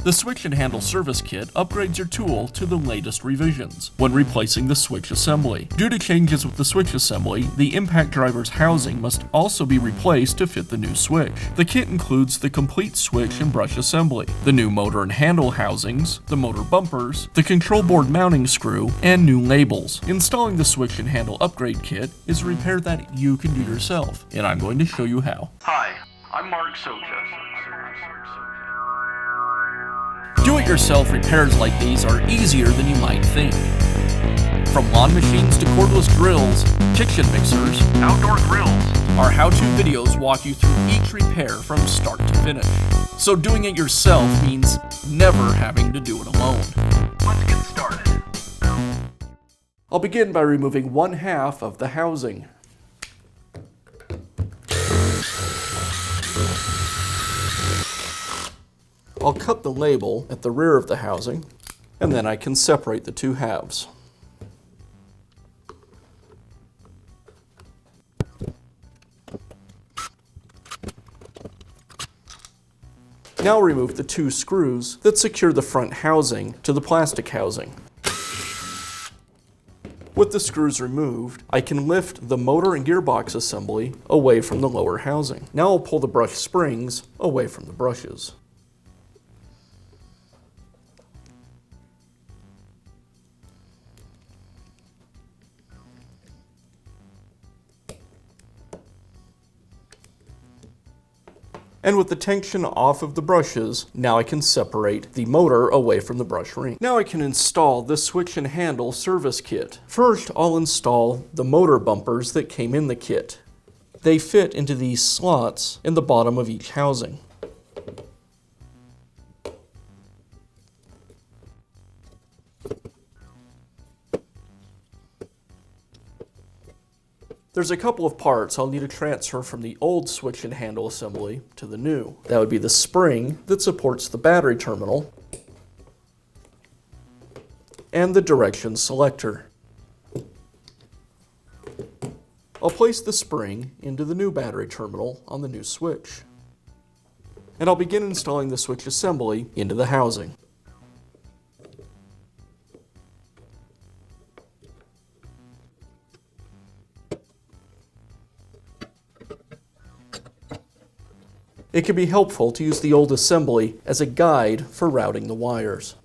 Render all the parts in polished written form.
The Switch and Handle Service Kit upgrades your tool to the latest revisions when replacing the switch assembly. Due to changes with the switch assembly, the impact driver's housing must also be replaced to fit the new switch. The kit includes the complete switch and brush assembly, the new motor and handle housings, the motor bumpers, the control board mounting screw, and new labels. Installing the Switch and Handle upgrade kit is a repair that you can do yourself, and I'm going to show you how. Hi, I'm Mark Socha. Do-it-yourself repairs like these are easier than you might think. From lawn machines to cordless drills, kitchen mixers, Outdoor grills. our how-to videos walk you through each repair from start to finish. So doing it yourself means never having to do it alone. Let's get started. I'll begin by removing one half of the housing. I'll cut the label at the rear of the housing, and then I can separate the two halves. Now I'll remove the two screws that secure the front housing to the plastic housing. With the screws removed, I can lift the motor and gearbox assembly away from the lower housing. Now I'll pull the brush springs away from the brushes. And with the tension off of the brushes, now I can separate the motor away from the brush ring. Now I can install the Switch and Handle service kit. First, I'll install the motor bumpers that came in the kit. They fit into these slots in the bottom of each housing. There's a couple of parts I'll need to transfer from the old switch and handle assembly to the new. That would be the spring that supports the battery terminal and the direction selector. I'll place the spring into the new battery terminal on the new switch. And I'll begin installing the switch assembly into the housing. It can be helpful to use the old assembly as a guide for routing the wires.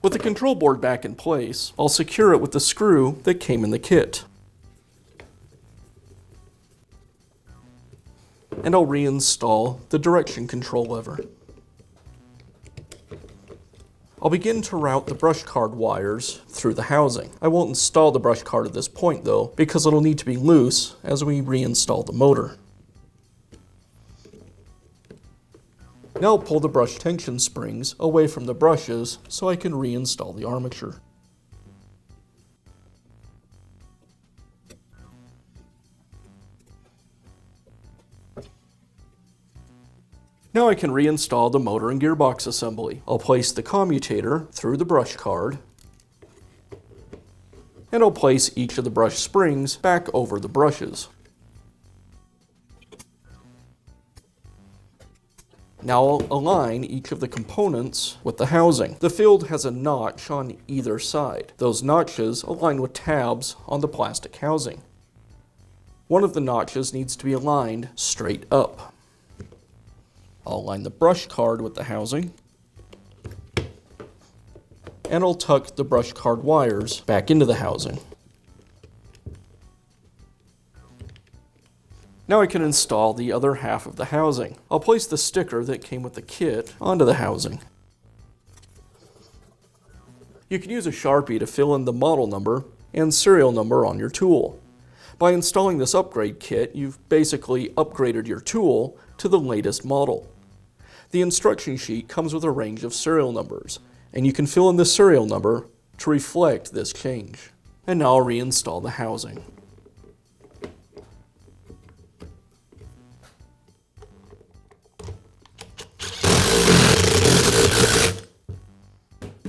With the control board back in place, I'll secure it with the screw that came in the kit. And I'll reinstall the direction control lever. I'll begin to route the brush card wires through the housing. I won't install the brush card at this point though, because it'll need to be loose as we reinstall the motor. Now I'll pull the brush tension springs away from the brushes so I can reinstall the armature. Now I can reinstall the motor and gearbox assembly. I'll place the commutator through the brush card, and I'll place each of the brush springs back over the brushes. Now I'll align each of the components with the housing. The field has a notch on either side. Those notches align with tabs on the plastic housing. One of the notches needs to be aligned straight up. I'll align the brush card with the housing, and I'll tuck the brush card wires back into the housing. Now I can install the other half of the housing. I'll place the sticker that came with the kit onto the housing. You can use a Sharpie to fill in the model number and serial number on your tool. By installing this upgrade kit, you've basically upgraded your tool to the latest model. The instruction sheet comes with a range of serial numbers, and you can fill in the serial number to reflect this change. And now I'll reinstall the housing.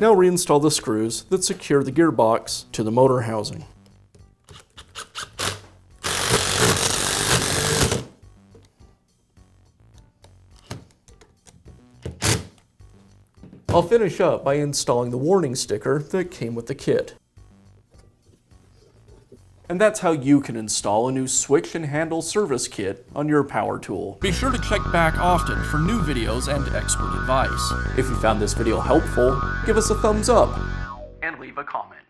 Now reinstall the screws that secure the gearbox to the motor housing. I'll finish up by installing the warning sticker that came with the kit. And that's how you can install a new switch and handle service kit on your power tool. Be sure to check back often for new videos and expert advice. If you found this video helpful, give us a thumbs up And leave a comment.